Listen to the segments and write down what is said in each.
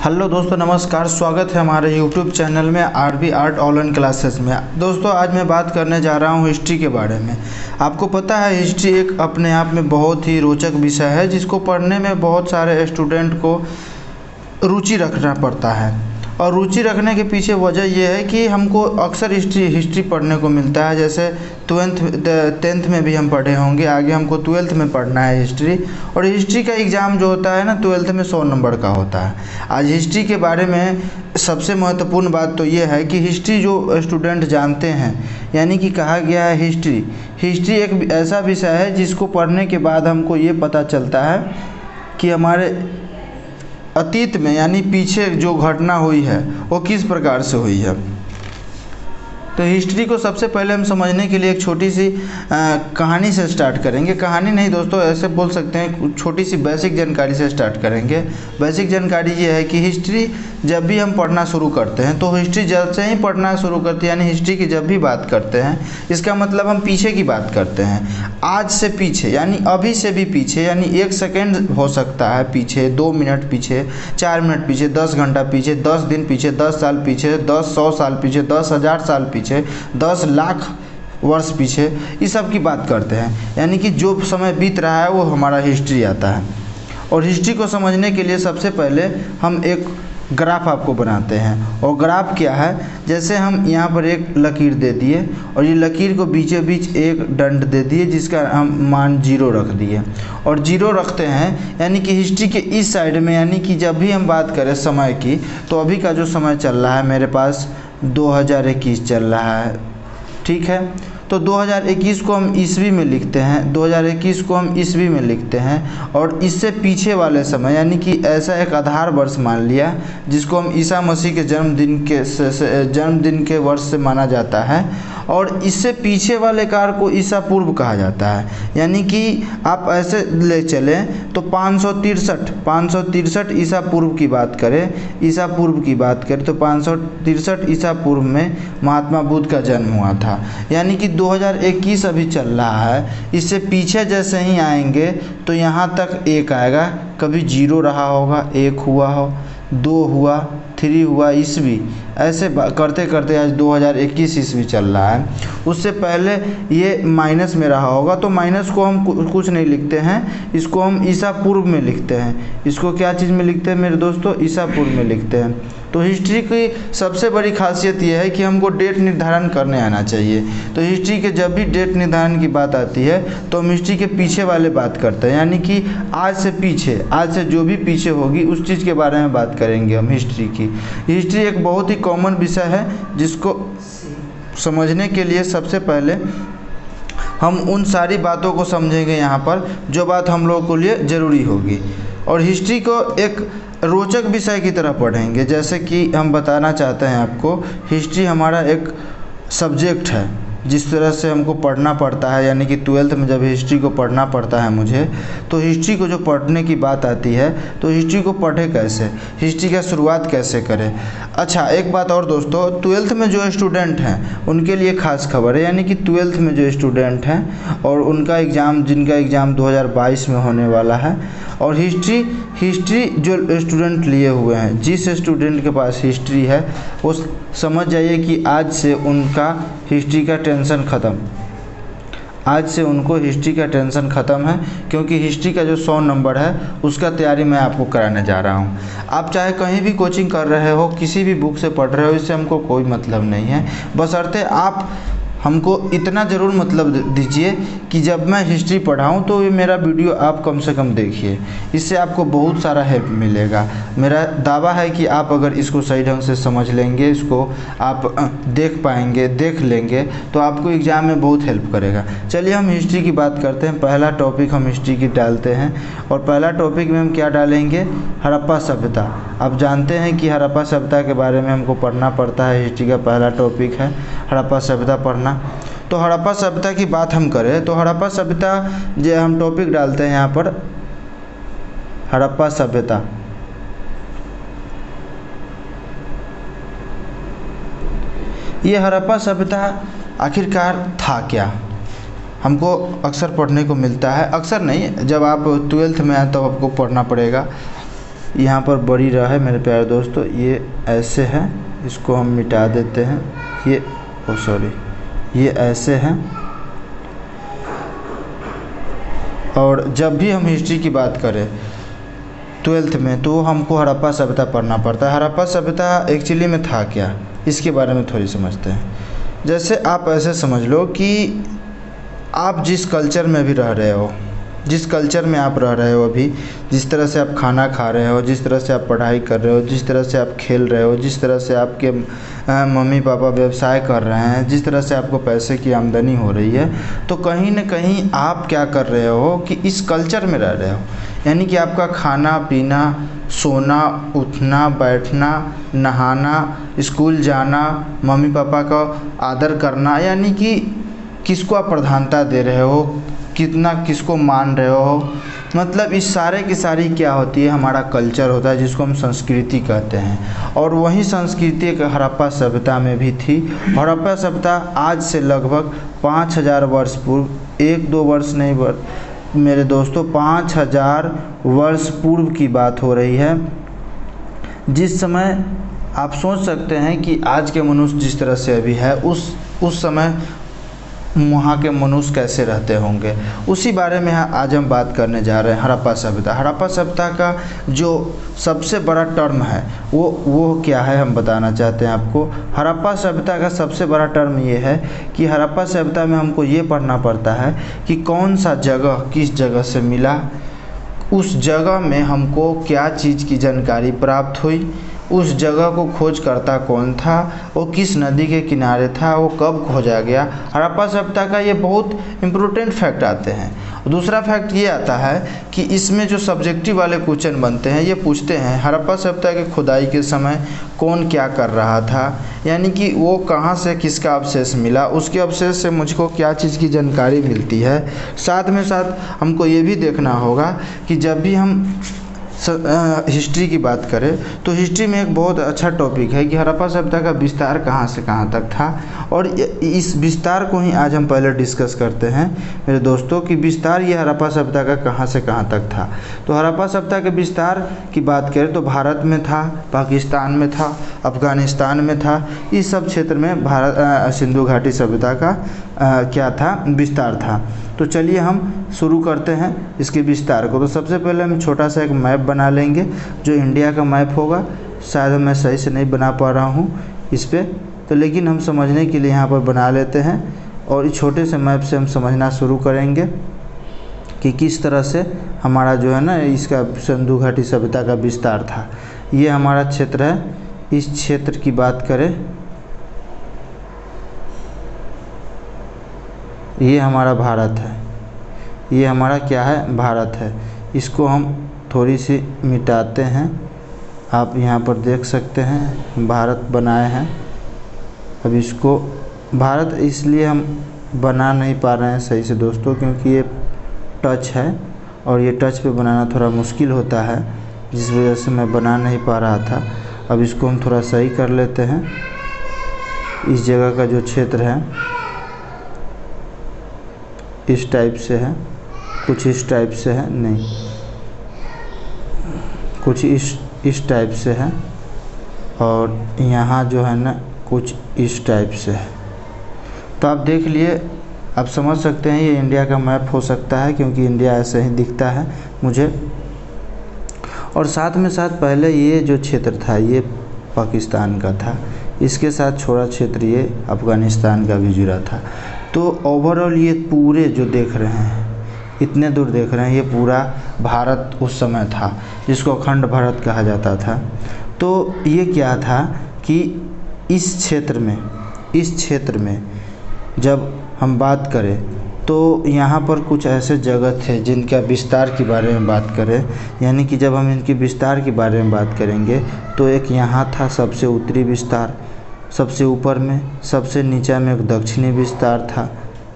Hello दोस्तों, नमस्कार। स्वागत है हमारे यूट्यूब चैनल में आरबी आर्ट ऑनलाइन क्लासेस में। दोस्तों, आज मैं बात करने जा रहा हूँ हिस्ट्री के बारे में। आपको पता है, हिस्ट्री एक अपने आप में बहुत ही रोचक विषय है जिसको पढ़ने में बहुत सारे स्टूडेंट को रुचि रखना पड़ता है। और रुचि रखने के पीछे वजह यह है कि हमको अक्सर हिस्ट्री पढ़ने को मिलता है। जैसे 10th में भी हम पढ़े होंगे, आगे हमको 12th में पढ़ना है हिस्ट्री। और हिस्ट्री का एग्ज़ाम जो होता है ना, 12th में 100 नंबर का होता है। आज हिस्ट्री के बारे में सबसे महत्वपूर्ण बात तो ये है कि हिस्ट्री जो स्टूडेंट जानते हैं, यानी कि कहा गया है हिस्ट्री एक ऐसा विषय है जिसको पढ़ने के बाद हमको ये पता चलता है कि हमारे अतीत में यानी पीछे जो घटना हुई है वो किस प्रकार से हुई है। तो हिस्ट्री को सबसे पहले हम समझने के लिए एक छोटी सी कहानी से स्टार्ट करेंगे। कहानी नहीं दोस्तों, ऐसे बोल सकते हैं, छोटी सी बेसिक जानकारी से स्टार्ट करेंगे। बेसिक जानकारी ये है कि हिस्ट्री जब भी हम पढ़ना शुरू करते हैं, तो हिस्ट्री जब से ही पढ़ना शुरू करते हैं, यानी हिस्ट्री की जब भी बात करते हैं, इसका मतलब हम पीछे की बात करते हैं। आज से पीछे यानी अभी से भी पीछे, यानी 1 सेकेंड हो सकता है पीछे, 2 मिनट पीछे, 4 मिनट पीछे, 10 घंटा पीछे, 10 दिन पीछे, 10 साल पीछे, 100 साल पीछे, 10,000 साल पीछे, 10 लाख वर्ष पीछे, इस सब की बात करते हैं। यानी कि जो समय बीत रहा है वो हमारा हिस्ट्री आता है। और हिस्ट्री को समझने के लिए सबसे पहले हम एक ग्राफ आपको बनाते हैं। और ग्राफ क्या है, जैसे हम यहाँ पर एक लकीर दे दिए और ये लकीर को बीचों बीच एक दंड दे दिए जिसका हम मान 0 रख दिए। और 0 रखते हैं यानी कि हिस्ट्री के इस साइड में, यानी कि जब भी हम बात करें समय की, तो अभी का जो समय चल रहा है मेरे पास 2021 चल रहा है, ठीक है। तो 2021 को हम ईस्वी में लिखते हैं, 2021 को हम ईस्वी में लिखते हैं। और इससे पीछे वाले समय यानी कि ऐसा एक आधार वर्ष मान लिया जिसको हम ईसा मसीह के जन्मदिन के वर्ष से माना जाता है। और इससे पीछे वाले काल को ईसा पूर्व कहा जाता है। यानी कि आप ऐसे ले चलें तो 563 ईसा पूर्व की बात करें, तो 563 ईसा पूर्व में महात्मा बुद्ध का जन्म हुआ था। यानी कि 2021 अभी चल रहा है, इससे पीछे जैसे ही आएंगे तो यहाँ तक 1 आएगा, कभी 0 रहा होगा, 1 हुआ हो, 2 हुआ, 3 हुआ, ईस्वी, ऐसे करते करते आज 2021 ईस्वी चल रहा है। उससे पहले ये माइनस में रहा होगा, तो माइनस को हम कुछ नहीं लिखते हैं, इसको हम ईसा पूर्व में लिखते हैं। इसको क्या चीज़ में लिखते हैं मेरे दोस्तों? ईसा पूर्व में लिखते हैं। तो हिस्ट्री की सबसे बड़ी खासियत यह है कि हमको डेट निर्धारण करने आना चाहिए। तो हिस्ट्री के जब भी डेट निर्धारण की बात आती है तो हम हिस्ट्री के पीछे वाले बात करते हैं, यानी कि आज से पीछे, आज से जो भी पीछे होगी उस चीज़ के बारे में बात करेंगे हम हिस्ट्री की। हिस्ट्री एक बहुत ही कॉमन विषय है जिसको समझने के लिए सबसे पहले हम उन सारी बातों को समझेंगे यहाँ पर जो बात हम लोगों के लिए ज़रूरी होगी। और हिस्ट्री को एक रोचक विषय की तरह पढ़ेंगे। जैसे कि हम बताना चाहते हैं आपको, हिस्ट्री हमारा एक सब्जेक्ट है जिस तरह से हमको पढ़ना पड़ता है। यानी कि 12th में जब हिस्ट्री को पढ़ना पड़ता है मुझे, तो हिस्ट्री को जो पढ़ने की बात आती है तो हिस्ट्री को पढ़े कैसे, हिस्ट्री का शुरुआत कैसे करें। अच्छा, एक बात और दोस्तों, 12th में जो स्टूडेंट हैं उनके लिए ख़ास खबर है। यानी कि 12th में जो स्टूडेंट हैं और उनका एग्ज़ाम, जिनका एग्ज़ाम 2022 में होने वाला है, और हिस्ट्री जो स्टूडेंट लिए हुए हैं, जिस स्टूडेंट के पास हिस्ट्री है वो समझ जाइए कि आज से उनका हिस्ट्री का टेंशन ख़त्म। आज से उनको हिस्ट्री का टेंशन ख़त्म है, क्योंकि हिस्ट्री का जो 100 नंबर है उसका तैयारी मैं आपको कराने जा रहा हूँ। आप चाहे कहीं भी कोचिंग कर रहे हो, किसी भी बुक से पढ़ रहे हो, इससे हमको कोई मतलब नहीं है। बशर्ते आप हमको इतना ज़रूर मतलब दीजिए कि जब मैं हिस्ट्री पढ़ाऊँ तो ये मेरा वीडियो आप कम से कम देखिए, इससे आपको बहुत सारा हेल्प मिलेगा। मेरा दावा है कि आप अगर इसको सही ढंग से समझ लेंगे, इसको आप देख पाएंगे, देख लेंगे, तो आपको एग्ज़ाम में बहुत हेल्प करेगा। चलिए हम हिस्ट्री की बात करते हैं। पहला टॉपिक हम हिस्ट्री की डालते हैं, और पहला टॉपिक में हम क्या डालेंगे? हड़प्पा सभ्यता। आप जानते हैं कि हड़प्पा सभ्यता के बारे में हमको पढ़ना पड़ता है। हिस्ट्री का पहला टॉपिक है हड़प्पा सभ्यता पढ़ना। तो हड़प्पा सभ्यता की बात हम करें तो हड़प्पा सभ्यता जो हम टॉपिक डालते हैं यहाँ पर, हड़प्पा सभ्यता। ये हड़प्पा सभ्यता आखिरकार था क्या? हमको अक्सर पढ़ने को मिलता है, अक्सर नहीं, जब आप 12th में आए तो आपको पढ़ना पड़ेगा। यहाँ पर बड़ी र है मेरे प्यारे दोस्तों, ये ऐसे है, इसको हम मिटा देते हैं। ये ये ऐसे हैं। और जब भी हम हिस्ट्री की बात करें 12th में, तो हमको हड़प्पा सभ्यता पढ़ना पड़ता है। हड़प्पा सभ्यता एक्चुअली में था क्या, इसके बारे में थोड़ी समझते हैं। जैसे आप ऐसे समझ लो कि आप जिस कल्चर में भी रह रहे हो, जिस कल्चर में आप रह रहे हो अभी, जिस तरह से आप खाना खा रहे हो, जिस तरह से आप पढ़ाई कर रहे हो, जिस तरह से आप खेल रहे हो, जिस तरह से आपके मम्मी पापा व्यवसाय कर रहे हैं, जिस तरह से आपको पैसे की आमदनी हो रही है, तो कहीं न कहीं आप क्या कर रहे हो कि इस कल्चर में रह रहे हो। यानी कि आपका खाना पीना, सोना, उठना, बैठना, नहाना, स्कूल जाना, मम्मी पापा का आदर करना, यानी कि किसको आप प्रधानता दे रहे हो, कितना किसको मान रहे हो, मतलब इस सारे की सारी क्या होती है, हमारा कल्चर होता है, जिसको हम संस्कृति कहते हैं। और वही संस्कृति एक हड़प्पा सभ्यता में भी थी। हड़प्पा सभ्यता आज से लगभग 5000 वर्ष पूर्व, 1-2 वर्ष नहीं मेरे दोस्तों, 5000 वर्ष पूर्व की बात हो रही है। जिस समय आप सोच सकते हैं कि आज के मनुष्य जिस तरह से अभी है, उस समय वहाँ के मनुष्य कैसे रहते होंगे, उसी बारे में आज हम बात करने जा रहे हैं। हड़प्पा सभ्यता, हड़प्पा सभ्यता का जो सबसे बड़ा टर्म है वो क्या है, हम बताना चाहते हैं आपको। हड़प्पा सभ्यता का सबसे बड़ा टर्म ये है कि हड़प्पा सभ्यता में हमको ये पढ़ना पड़ता है कि कौन सा जगह किस जगह से मिला, उस जगह में हमको क्या चीज़ की जानकारी प्राप्त हुई, उस जगह को खोजकर्ता कौन था, वो किस नदी के किनारे था, वो कब खोजा गया। हड़प्पा सभ्यता का ये बहुत इम्पोर्टेंट फैक्ट आते हैं। दूसरा फैक्ट ये आता है कि इसमें जो सब्जेक्टिव वाले क्वेश्चन बनते हैं, ये पूछते हैं हड़प्पा सभ्यता के खुदाई के समय कौन क्या कर रहा था, यानी कि वो कहाँ से किसका अवशेष मिला, उसके अवशेष से मुझको क्या चीज़ की जानकारी मिलती है। साथ में साथ हमको ये भी देखना होगा कि जब भी हम हिस्ट्री की बात करें तो हिस्ट्री में एक बहुत अच्छा टॉपिक है कि हड़प्पा सभ्यता का विस्तार कहाँ से कहाँ तक था। और इस विस्तार को ही आज हम पहले डिस्कस करते हैं मेरे दोस्तों कि विस्तार ये हड़प्पा सभ्यता का कहाँ से कहाँ तक था। तो हड़प्पा सभ्यता के विस्तार की बात करें तो भारत में था, पाकिस्तान में था, अफ़गानिस्तान में था, इस सब क्षेत्र में भारत सिंधु घाटी सभ्यता का क्या था, विस्तार था। तो चलिए हम शुरू करते हैं इसके विस्तार को। तो सबसे पहले हम छोटा सा एक मैप बना लेंगे जो इंडिया का मैप होगा। शायद मैं सही से नहीं बना पा रहा हूँ इस पर, तो लेकिन हम समझने के लिए यहाँ पर बना लेते हैं और इस छोटे से मैप से हम समझना शुरू करेंगे कि किस तरह से हमारा जो है ना इसका सिंधु घाटी सभ्यता का विस्तार था। ये हमारा क्षेत्र है। इस क्षेत्र की बात करें, ये हमारा भारत है, ये हमारा क्या है, भारत है। इसको हम थोड़ी सी मिटाते हैं, आप यहाँ पर देख सकते हैं भारत बनाए हैं। अब इसको भारत इसलिए हम बना नहीं पा रहे हैं सही से दोस्तों, क्योंकि ये टच है और ये टच पे बनाना थोड़ा मुश्किल होता है, जिस वजह से मैं बना नहीं पा रहा था। अब इसको हम थोड़ा सही कर लेते हैं। इस जगह का जो क्षेत्र है इस टाइप से है, कुछ इस टाइप से है, नहीं कुछ इस टाइप से है, और यहाँ जो है ना कुछ इस टाइप से है। तो आप देख लिए, आप समझ सकते हैं ये इंडिया का मैप हो सकता है, क्योंकि इंडिया ऐसे ही दिखता है मुझे। और साथ में साथ पहले ये जो क्षेत्र था ये पाकिस्तान का था, इसके साथ छोटा क्षेत्र ये अफ़गानिस्तान का भी जुड़ा था। तो ओवरऑल ये पूरे जो देख रहे हैं, इतने दूर देख रहे हैं, ये पूरा भारत उस समय था, जिसको अखंड भारत कहा जाता था। तो ये क्या था कि इस क्षेत्र में जब हम बात करें तो यहाँ पर कुछ ऐसे जगह थे जिनका विस्तार के बारे में बात करें, यानी कि जब हम इनके विस्तार के बारे में बात करेंगे तो एक यहाँ था सबसे उत्तरी विस्तार, सबसे ऊपर में, सबसे नीचा में एक दक्षिणी विस्तार था।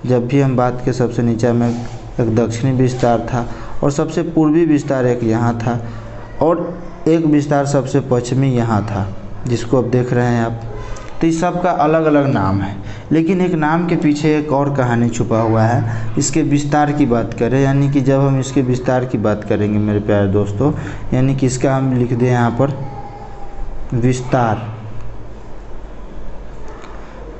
जब भी हम बात के सबसे नीचा में एक दक्षिणी विस्तार था, और सबसे पूर्वी विस्तार एक यहाँ था, और एक विस्तार सबसे पश्चिमी यहाँ था, जिसको अब देख रहे हैं आप। तो इस सब का अलग अलग नाम है, लेकिन एक नाम के पीछे एक और कहानी छुपा हुआ है। इसके विस्तार की बात करें, यानी कि जब हम इसके विस्तार की बात करेंगे मेरे प्यारे दोस्तों, यानी कि इसका हम लिख दें यहाँ पर विस्तार।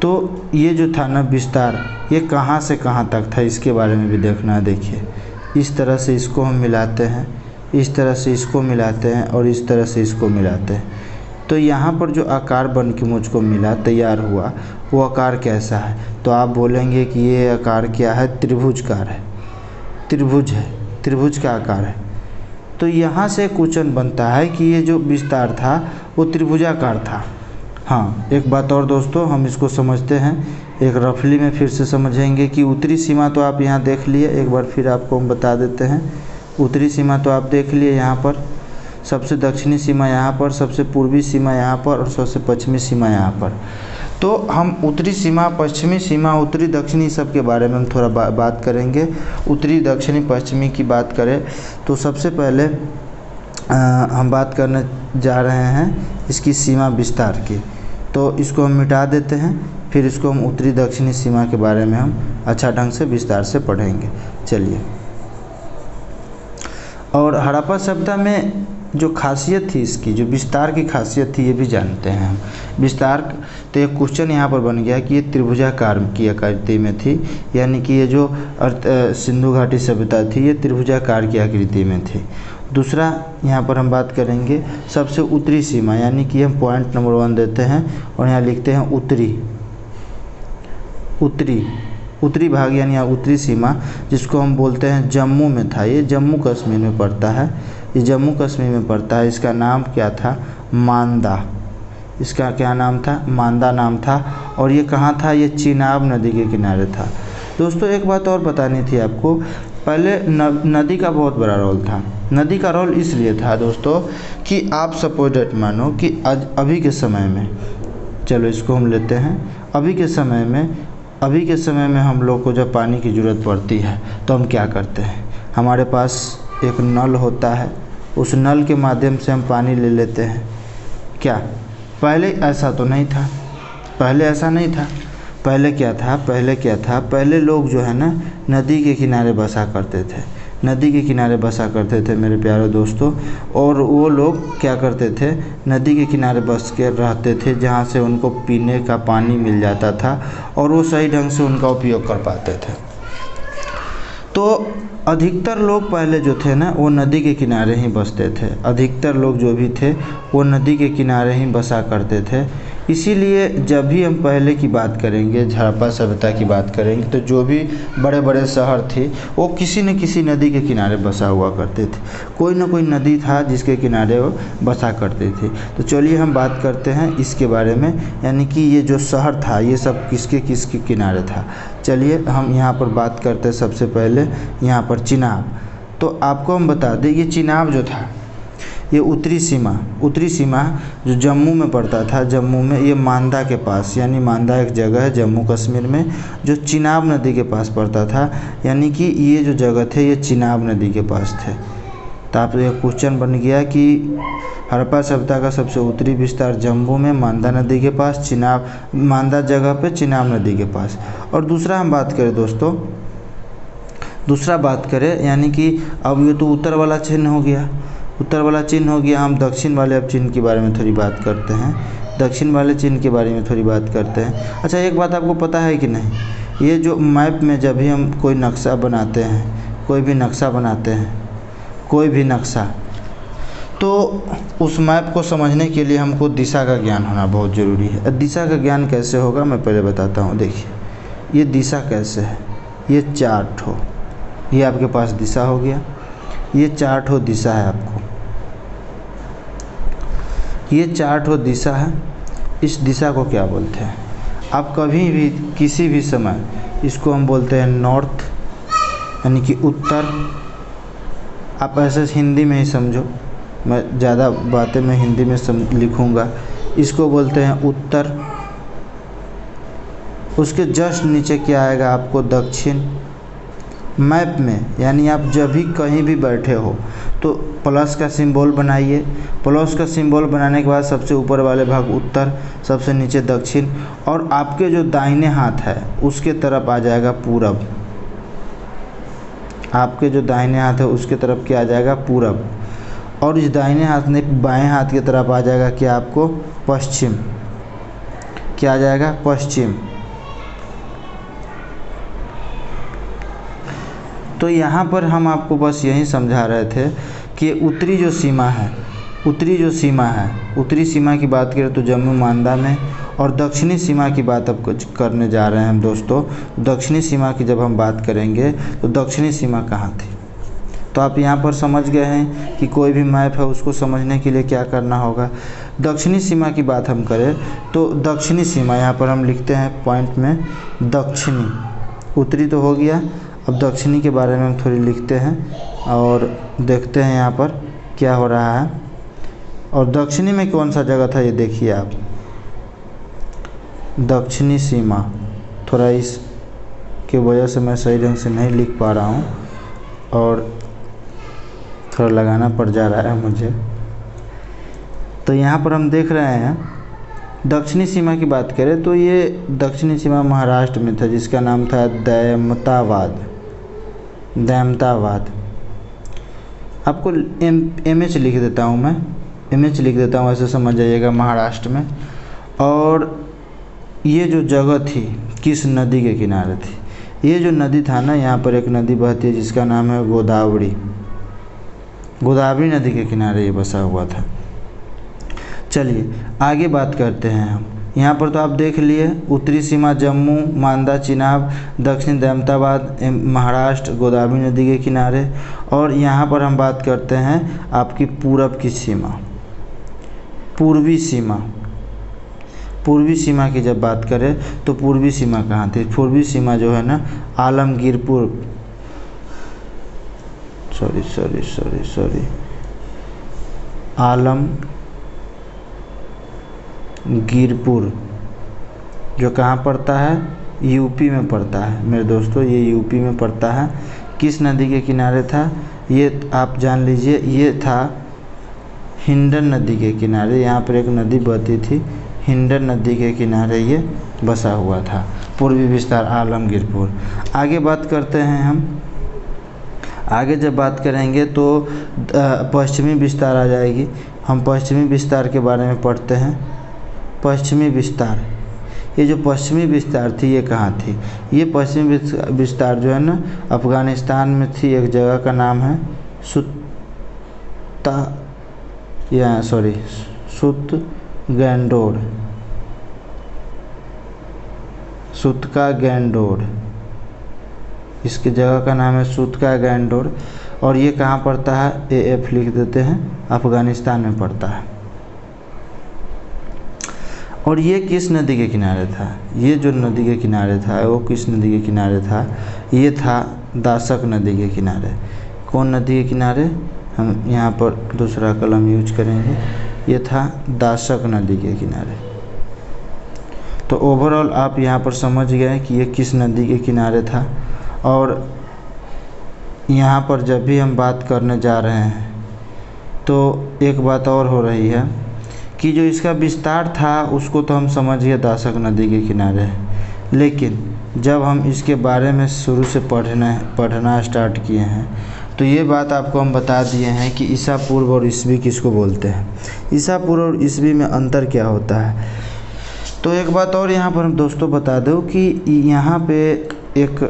तो ये जो था ना विस्तार, ये कहाँ से कहाँ तक था इसके बारे में भी देखना है। देखिए इस तरह से इसको हम मिलाते हैं, इस तरह से इसको मिलाते हैं और इस तरह से इसको मिलाते हैं, तो यहाँ पर जो आकार बन के मुझको मिला, तैयार हुआ, वो आकार कैसा है? तो आप बोलेंगे कि ये आकार क्या है? त्रिभुजकार है, त्रिभुज है, त्रिभुज का आकार है। तो यहाँ से क्वेश्चन बनता है कि ये जो विस्तार था वो त्रिभुजाकार था। हाँ, एक बात और दोस्तों, हम इसको समझते हैं, एक रफली में फिर से समझेंगे कि उत्तरी सीमा तो आप यहाँ देख लिए, एक बार फिर आपको हम बता देते हैं। उत्तरी सीमा तो आप देख लिए, यहाँ पर सबसे दक्षिणी सीमा यहाँ पर, सबसे पूर्वी सीमा यहाँ पर और सबसे पश्चिमी सीमा यहाँ पर। तो हम उत्तरी सीमा, पश्चिमी सीमा, उत्तरी दक्षिणी सब के बारे में हम थोड़ा बात करेंगे। उत्तरी दक्षिणी पश्चिमी की बात करें तो सबसे पहले हम बात करने जा रहे हैं इसकी सीमा विस्तार की। तो इसको हम मिटा देते हैं, फिर इसको हम उत्तरी दक्षिणी सीमा के बारे में हम अच्छा ढंग से विस्तार से पढ़ेंगे। चलिए, और हड़प्पा सभ्यता में जो खासियत थी इसकी, जो विस्तार की खासियत थी, ये भी जानते हैं हम। विस्तार, तो एक क्वेश्चन यहाँ पर बन गया कि ये त्रिभुजाकार की आकृति में थी, यानी कि ये जो सिंधु घाटी सभ्यता थी ये त्रिभुजाकार की आकृति में थी। दूसरा यहाँ पर हम बात करेंगे सबसे उत्तरी सीमा, यानी कि हम पॉइंट नंबर 1 देते हैं और यहाँ लिखते हैं उत्तरी, उत्तरी, उत्तरी भाग यानी उत्तरी सीमा, जिसको हम बोलते हैं जम्मू में था। ये जम्मू कश्मीर में पड़ता है, ये जम्मू कश्मीर में पड़ता है। इसका नाम क्या था? मांदा। इसका क्या नाम था? मांदा नाम था। और ये कहाँ था? ये चिनाब नदी के किनारे था। दोस्तों एक बात और बतानी थी आपको, पहले नदी का बहुत बड़ा रोल था। नदी का रोल इसलिए था दोस्तों कि आप सपोज डेट मानो कि अभी के समय में, चलो इसको हम लेते हैं, अभी के समय में हम लोग को जब पानी की ज़रूरत पड़ती है तो हम क्या करते हैं? हमारे पास एक नल होता है, उस नल के माध्यम से हम पानी ले लेते हैं। क्या पहले ऐसा तो नहीं था? पहले ऐसा नहीं था। पहले क्या था? पहले लोग जो है ना नदी के किनारे बसा करते थे, नदी के किनारे बसा करते थे मेरे प्यारे दोस्तों। और वो लोग क्या करते थे? नदी के किनारे बस के रहते थे, जहाँ से उनको पीने का पानी मिल जाता था और वो सही ढंग से उनका उपयोग कर पाते थे। तो अधिकतर लोग पहले जो थे ना वो नदी के किनारे ही बसते थे। अधिकतर लोग जो भी थे वो नदी के किनारे ही बसा करते थे। इसीलिए जब भी हम पहले की बात करेंगे, हड़प्पा सभ्यता की बात करेंगे, तो जो भी बड़े बड़े शहर थे वो किसी न किसी नदी के किनारे बसा हुआ करते थे। कोई ना कोई नदी था जिसके किनारे वो बसा करते थे। तो चलिए हम बात करते हैं इसके बारे में, यानी कि ये जो शहर था ये सब किसके किनारे था। चलिए हम यहाँ पर बात करते हैं सबसे पहले यहाँ पर चिनाब। तो आपको हम बता दें ये चिनाब जो था ये उत्तरी सीमा जो जम्मू में पड़ता था, जम्मू में, ये मांदा के पास, यानी मांदा एक जगह है जम्मू कश्मीर में जो चिनाब नदी के पास पड़ता था, यानी कि ये जो जगह थे ये चिनाब नदी के पास थे। तो आप ये क्वेश्चन बन गया कि हड़प्पा सभ्यता का सबसे उत्तरी विस्तार जम्मू में मांदा नदी के पास, चिनाब, मांदा जगह पे चिनाब नदी के पास। और दूसरा हम बात करें दोस्तों, यानी कि अब ये तो उत्तर वाला चिन्ह हो गया, हम दक्षिण वाले अब चिन्ह के बारे में थोड़ी बात करते हैं, दक्षिण वाले चिन्ह के बारे में थोड़ी बात करते हैं। अच्छा एक बात आपको पता है कि नहीं, ये जो मैप में जब भी हम कोई नक्शा बनाते हैं, कोई भी नक्शा, तो उस मैप को समझने के लिए हमको दिशा का ज्ञान होना बहुत ज़रूरी है। दिशा का ज्ञान कैसे होगा मैं पहले बताता हूँ। देखिए ये दिशा कैसे है, ये 4 ठो, ये आपके पास दिशा हो गया, ये 4 ठो दिशा है आपको, ये 4 ठो दिशा है। इस दिशा को क्या बोलते हैं? आप कभी भी किसी भी समय इसको हम बोलते हैं नॉर्थ, यानी कि उत्तर। आप ऐसे हिंदी में ही समझो, मैं ज़्यादा बातें मैं हिंदी में लिखूँगा। इसको बोलते हैं उत्तर। उसके जस्ट नीचे क्या आएगा आपको? दक्षिण। मैप में, यानी आप जब भी कहीं भी बैठे हो तो प्लस का सिंबल बनाइए। प्लस का सिंबल बनाने के बाद सबसे ऊपर वाले भाग उत्तर, सबसे नीचे दक्षिण, और आपके जो दाहिने हाथ है उसके तरफ आ जाएगा पूरब। आपके जो दाहिने हाथ है उसके तरफ क्या आ जाएगा? पूरब। और इस दाहिने हाथ ने बाएं हाथ की तरफ आ जाएगा क्या आपको? पश्चिम। क्या आ जाएगा? पश्चिम। तो यहाँ पर हम आपको बस यही समझा रहे थे कि उत्तरी जो सीमा है, उत्तरी सीमा की बात करें तो जम्मू मांदा में, और दक्षिणी सीमा की बात अब कुछ करने जा रहे हैं हम दोस्तों। दक्षिणी सीमा की जब हम बात करेंगे तो दक्षिणी सीमा कहाँ थी, तो आप यहाँ पर समझ गए हैं कि कोई भी मैप है उसको समझने के लिए क्या करना होगा। दक्षिणी सीमा की बात हम करें तो दक्षिणी सीमा यहाँ पर हम लिखते हैं पॉइंट में दक्षिणी। उत्तरी तो हो गया, अब दक्षिणी के बारे में हम थोड़ी लिखते हैं और देखते हैं यहाँ पर क्या हो रहा है। और दक्षिणी में कौन सा जगह था ये देखिए आप। दक्षिणी सीमा, थोड़ा इस के वजह से मैं सही ढंग से नहीं लिख पा रहा हूँ और थोड़ा लगाना पड़ जा रहा है मुझे। तो यहाँ पर हम देख रहे हैं दक्षिणी सीमा की बात करें तो ये दक्षिणी सीमा महाराष्ट्र में था, जिसका नाम था दैमताबाद। आपको MH लिख देता हूँ मैं, MH लिख देता हूँ, ऐसे समझ जाइएगा महाराष्ट्र में। और ये जो जगह थी किस नदी के किनारे थी? ये जो नदी था ना, यहाँ पर एक नदी बहती है जिसका नाम है गोदावरी नदी के किनारे ये बसा हुआ था। चलिए आगे बात करते हैं हम। यहाँ पर तो आप देख लिए उत्तरी सीमा जम्मू मांदा चिनाब, दक्षिण दैमताबाद महाराष्ट्र गोदावरी नदी के किनारे। और यहाँ पर हम बात करते हैं आपकी पूरब की सीमा, पूर्वी सीमा की जब बात करें तो पूर्वी सीमा कहाँ थी? पूर्वी सीमा जो है ना आलमगीरपुर, आलमगीरपुर जो कहाँ पड़ता है? यूपी में पड़ता है मेरे दोस्तों, ये यूपी में पड़ता है। किस नदी के किनारे था ये आप जान लीजिए, ये था हिंडन नदी के किनारे। यहाँ पर एक नदी बहती थी, हिंडन नदी के किनारे ये बसा हुआ था पूर्वी विस्तार आलमगीरपुर। आगे बात करते हैं हम। आगे जब बात करेंगे तो पश्चिमी विस्तार आ जाएगी। हम पश्चिमी विस्तार के बारे में पढ़ते हैं। पश्चिमी विस्तार, ये जो पश्चिमी विस्तार थी ये कहाँ थी? ये पश्चिमी विस्तार जो है ना अफ़गानिस्तान में थी। एक जगह का नाम है सुतका गैंडोर, इसकी जगह का नाम है सुतका गैंडोर। और ये कहाँ पड़ता है? AF लिख देते हैं, अफ़गानिस्तान में पड़ता है। और ये किस नदी के किनारे था? ये जो नदी के किनारे था वो किस नदी के किनारे था? ये था दासक नदी के किनारे। कौन नदी के किनारे? हम यहाँ पर दूसरा कलम यूज करेंगे। ये था दासक नदी के किनारे। तो ओवरऑल आप यहाँ पर समझ गए कि ये किस नदी के किनारे था। और यहाँ पर जब भी हम बात करने जा रहे हैं तो एक बात और हो रही है कि जो इसका विस्तार था उसको तो हम समझिए दासक नदी के किनारे है, लेकिन जब हम इसके बारे में शुरू से पढ़ना स्टार्ट किए हैं तो ये बात आपको हम बता दिए हैं कि ईसा पूर्व और ईस्वी किसको बोलते हैं। ईसा पूर्व और ईस्वी में अंतर क्या होता है? तो एक बात और यहाँ पर हम दोस्तों बता दूँ कि यहाँ पे एक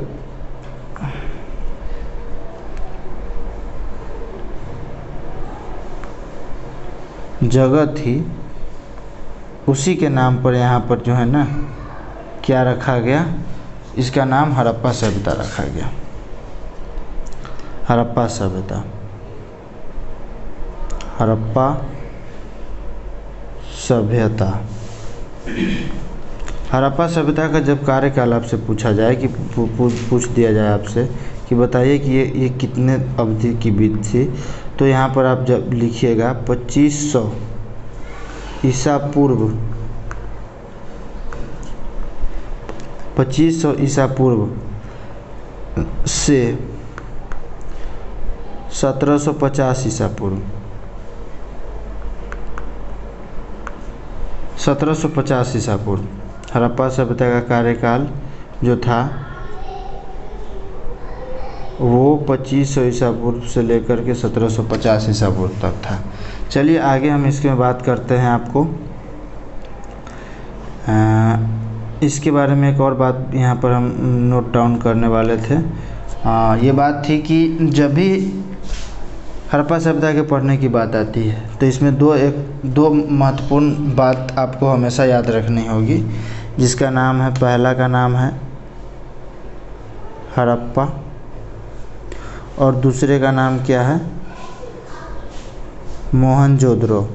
जगह थी, उसी के नाम पर यहाँ पर जो है ना क्या रखा गया? इसका नाम हड़प्पा सभ्यता रखा गया। हड़प्पा सभ्यता, हड़प्पा सभ्यता। हड़प्पा सभ्यता का जब कार्यकाल आपसे पूछा जाए कि पूछ दिया जाए आपसे कि बताइए कि ये कितने अवधि की बीत थी, तो यहाँ पर आप जब लिखिएगा 2500 ईसा पूर्व, 2500 ईसा पूर्व से 1750 ईसा पूर्व, 1750 ईसा पूर्व हड़प्पा सभ्यता का कार्यकाल जो था वो 2500 ईसा पूर्व से लेकर के 1750 ईसा पूर्व तक था। चलिए आगे हम इसके बात करते हैं। आपको इसके बारे में एक और बात यहाँ पर हम नोट डाउन करने वाले थे। ये बात थी कि जब भी हड़प्पा सभ्यता के पढ़ने की बात आती है तो इसमें दो महत्वपूर्ण बात आपको हमेशा याद रखनी होगी, जिसका नाम है, पहला का नाम है हड़प्पा और दूसरे का नाम क्या है, मोहनजोदड़ो।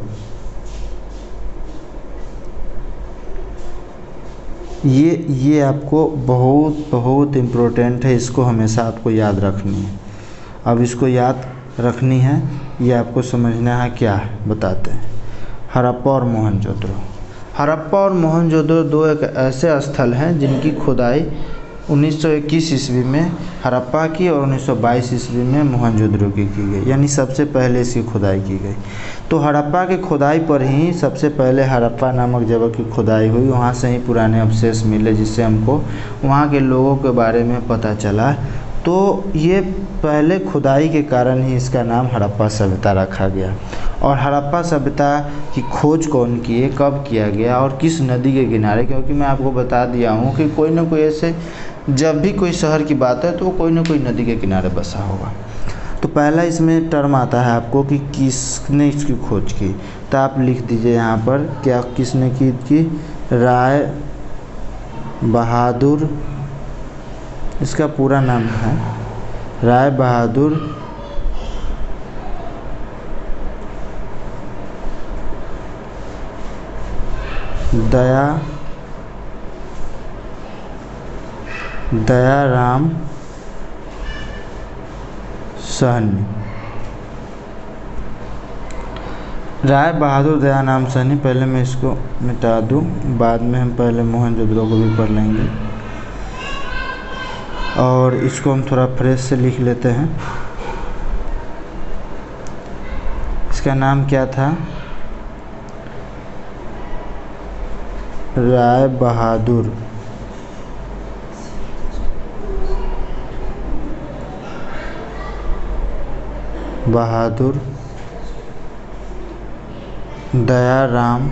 ये आपको बहुत इम्पोर्टेंट है, इसको हमेशा आपको याद रखनी है। अब इसको याद रखनी है, ये आपको समझना है क्या है, बताते हैं। हड़प्पा और मोहनजोदड़ो। हड़प्पा और मोहनजोदड़ो दो एक ऐसे स्थल हैं जिनकी खुदाई 1921 ईस्वी में हड़प्पा की और 1922 ईस्वी में मोहनजोदड़ो की गई, यानी सबसे पहले इसकी खुदाई की गई। तो हड़प्पा की खुदाई पर ही सबसे पहले हड़प्पा नामक जगह की खुदाई हुई, वहाँ से ही पुराने अवशेष मिले, जिससे हमको वहाँ के लोगों के बारे में पता चला। तो ये पहले खुदाई के कारण ही इसका नाम हड़प्पा सभ्यता रखा गया। और हड़प्पा सभ्यता की खोज कौन किए, कब किया गया और किस नदी के किनारे, क्योंकि मैं आपको बता दिया हूँ कि कोई ना कोई ऐसे जब भी कोई शहर की बात है तो कोई ना कोई नदी के किनारे बसा होगा। तो पहला इसमें टर्म आता है आपको कि किसने इसकी खोज की, तो आप लिख दीजिए यहाँ पर क्या किसने की राय बहादुर, इसका पूरा नाम है राय बहादुर दयाराम सहनी। राय बहादुर दयाराम सहनी, पहले मैं इसको मिटा दूँ, बाद में हम पहले मोहनजोदड़ो को भी पढ़ लेंगे। और इसको हम थोड़ा फ्रेश से लिख लेते हैं। इसका नाम क्या था, राय बहादुर दयाराम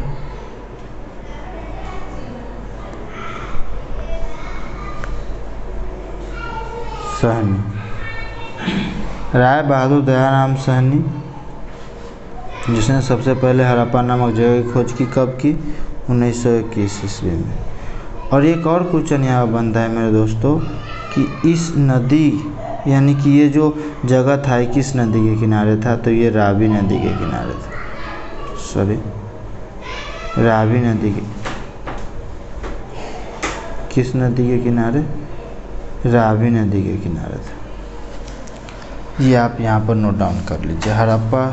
सहनी। राय बहादुर दयाराम सहनी जिसने सबसे पहले हड़प्पा नामक जगह की खोज की, कब की, 1921 ईस्वी में। और एक और क्वेश्चन यहाँ बनता है मेरे दोस्तों कि इस नदी यानी कि ये जो जगह था ये किस नदी के किनारे था, तो ये रावी नदी के किनारे था। रावी नदी के, किस नदी के किनारे, रावी नदी के किनारे था। ये आप यहाँ पर नोट डाउन कर लीजिए। हड़प्पा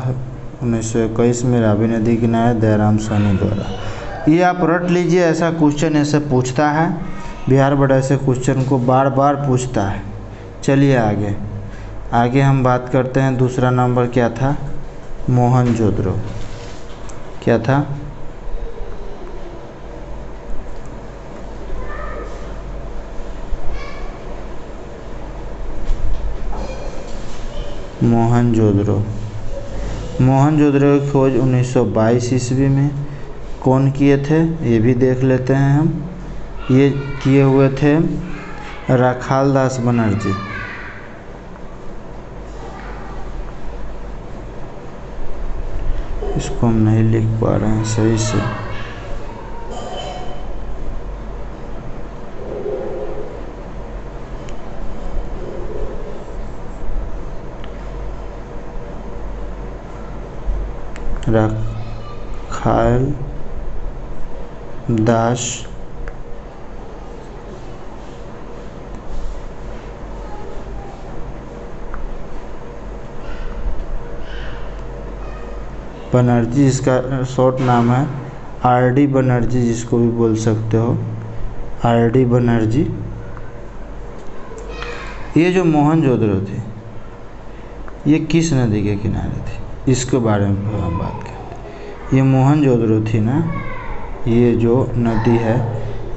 1921 में रावी नदी के किनारे दयाराम सहनी द्वारा। ये आप रट लीजिए, ऐसा क्वेश्चन ऐसे पूछता है, बिहार बोर्ड ऐसे क्वेश्चन को बार बार पूछता है। चलिए आगे हम बात करते हैं। दूसरा नंबर क्या था, मोहनजोदड़ो। क्या था, मोहनजोदड़ो की खोज 1922 ईस्वी में कौन किए थे, ये भी देख लेते हैं हम। ये किए हुए थे राखालदास बनर्जी। इसको हम नहीं लिख पा रहे हैं सही से। राखालदास बनर्जी, इसका शॉर्ट नाम है आर.डी. बनर्जी, जिसको भी बोल सकते हो आर.डी. बनर्जी। ये जो मोहनजोदड़ो थे ये किस नदी के किनारे थी, इसके बारे में हम बात करते हैं। ये मोहनजोदड़ो थी ना, ये जो नदी है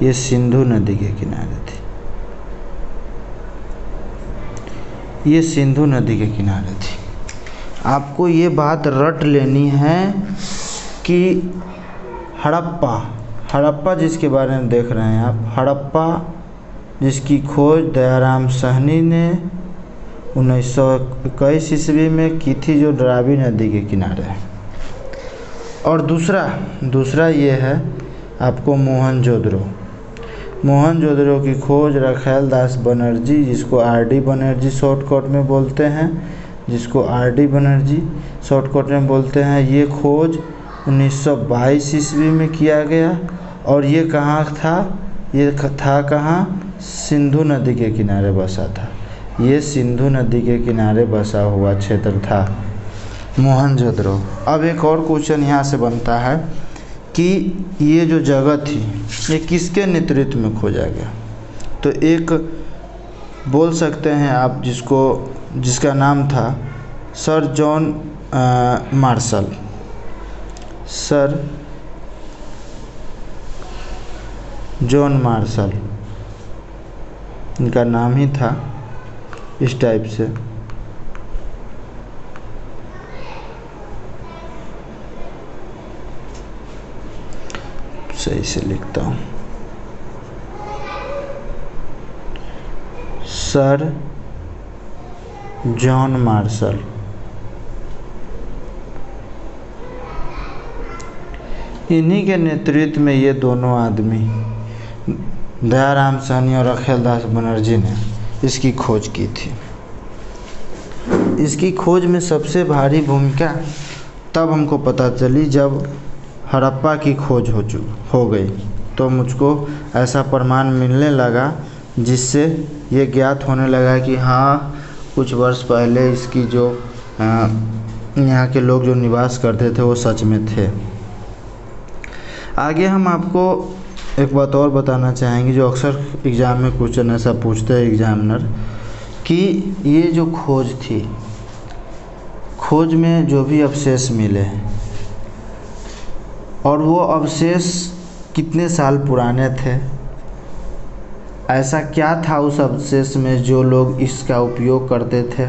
ये सिंधु नदी के किनारे थी, ये सिंधु नदी के किनारे थी। आपको ये बात रट लेनी है कि हड़प्पा जिसके बारे में देख रहे हैं आप, हड़प्पा जिसकी खोज दयाराम साहनी ने 1921 ईस्वी में की थी, जो रावी नदी के किनारे है। और दूसरा ये है आपको मोहनजोदड़ो की खोज रखेल दास बनर्जी, जिसको आर.डी. बनर्जी शॉर्टकट में बोलते हैं, ये खोज 1922 ईस्वी में किया गया। और ये कहाँ था, ये था कहाँ, सिंधु नदी के किनारे बसा था। ये सिंधु नदी के किनारे बसा हुआ क्षेत्र था मोहनजोदड़ो। अब एक और क्वेश्चन यहाँ से बनता है कि ये जो जगह थी ये किसके नेतृत्व में खोजा गया। तो एक बोल सकते हैं आप जिसका नाम था सर जॉन मार्शल, इनका नाम ही था इस टाइप से। सही से लिखता हूँ, सर जॉन मार्शल। इन्हीं के नेतृत्व में ये दोनों आदमी, दयाराम साहनी और अखिल दास बनर्जी ने इसकी खोज की थी। इसकी खोज में सबसे भारी भूमिका तब हमको पता चली जब हड़प्पा की खोज हो गई, तो मुझको ऐसा प्रमाण मिलने लगा जिससे ये ज्ञात होने लगा कि हाँ, कुछ वर्ष पहले इसकी जो यहाँ के लोग जो निवास करते थे वो सच में थे। आगे हम आपको एक बात और बताना चाहेंगे, जो अक्सर एग्ज़ाम में क्वेश्चन ऐसा पूछते हैं एग्जामिनर, कि ये जो खोज थी, खोज में जो भी अवशेष मिले हैं और वो अवशेष कितने साल पुराने थे, ऐसा क्या था उस अवशेष में जो लोग इसका उपयोग करते थे।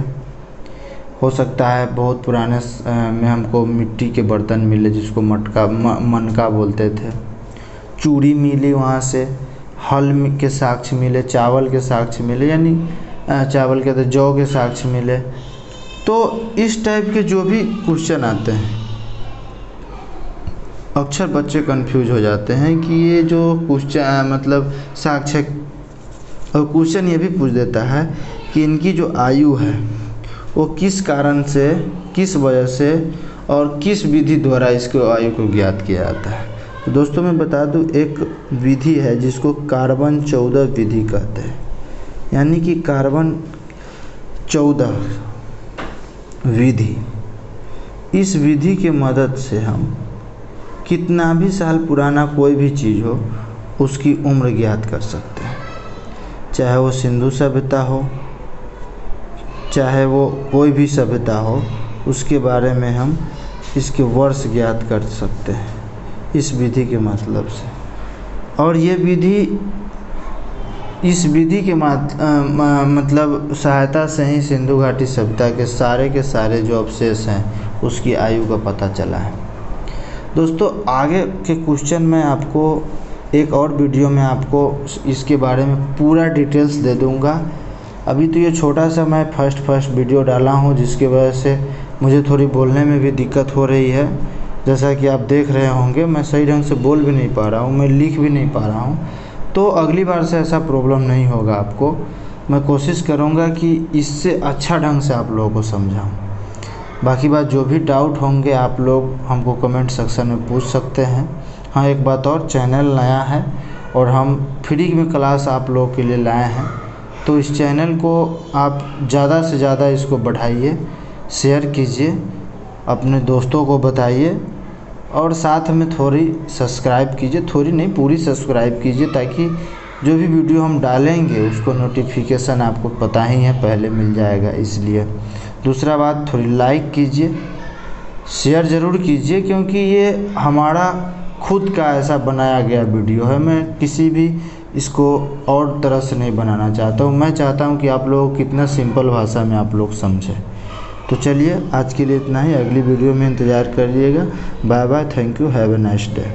हो सकता है बहुत पुराने में हमको मिट्टी के बर्तन मिले जिसको मनका बोलते थे, चूड़ी मिली, वहाँ से हल के साक्ष्य मिले, चावल के साक्ष्य मिले, यानी चावल के तो जौ के साक्ष्य मिले। तो इस टाइप के जो भी क्वेश्चन आते हैं, अक्सर बच्चे कंफ्यूज हो जाते हैं कि ये जो क्वेश्चन मतलब साक्ष्य, और क्वेश्चन ये भी पूछ देता है कि इनकी जो आयु है वो किस कारण से, किस वजह से और किस विधि द्वारा इसको आयु को ज्ञात किया जाता है। तो दोस्तों मैं बता दूं, एक विधि है जिसको कार्बन 14 विधि कहते हैं, यानी कि कार्बन 14 विधि। इस विधि के मदद से हम कितना भी साल पुराना कोई भी चीज़ हो उसकी उम्र ज्ञात कर सकते हैं, चाहे वो सिंधु सभ्यता हो, चाहे वो कोई भी सभ्यता हो, उसके बारे में हम इसके वर्ष ज्ञात कर सकते हैं इस विधि के मतलब से। और ये विधि, इस विधि के मतलब सहायता से ही सिंधु घाटी सभ्यता के सारे जो अवशेष हैं उसकी आयु का पता चला है। दोस्तों आगे के क्वेश्चन में आपको एक और वीडियो में आपको इसके बारे में पूरा डिटेल्स दे दूंगा। अभी तो ये छोटा सा मैं फर्स्ट वीडियो डाला हूँ, जिसकी वजह से मुझे थोड़ी बोलने में भी दिक्कत हो रही है। जैसा कि आप देख रहे होंगे मैं सही ढंग से बोल भी नहीं पा रहा हूँ, मैं लिख भी नहीं पा रहा हूँ। तो अगली बार से ऐसा प्रॉब्लम नहीं होगा आपको। मैं कोशिश करूँगा कि इससे अच्छा ढंग से आप लोगों को समझाऊँ। बाकी बात जो भी डाउट होंगे आप लोग हमको कमेंट सेक्शन में पूछ सकते हैं। हाँ, एक बात और, चैनल नया है और हम फ्री में क्लास आप लोगों के लिए लाए हैं, तो इस चैनल को आप ज़्यादा से ज़्यादा इसको बढ़ाइए, शेयर कीजिए, अपने दोस्तों को बताइए और साथ में थोड़ी सब्सक्राइब कीजिए, थोड़ी नहीं पूरी सब्सक्राइब कीजिए, ताकि जो भी वीडियो हम डालेंगे उसको नोटिफिकेशन आपको पता ही है पहले मिल जाएगा इसलिए। दूसरा बात, थोड़ी लाइक कीजिए, शेयर ज़रूर कीजिए, क्योंकि ये हमारा खुद का ऐसा बनाया गया वीडियो है। मैं किसी भी इसको और तरह से नहीं बनाना चाहता हूँ। मैं चाहता हूँ कि आप लोग कितना सिंपल भाषा में आप लोग समझें। तो चलिए आज के लिए इतना ही, अगली वीडियो में इंतज़ार करिएगा। Bye bye, thank you, have a nice day.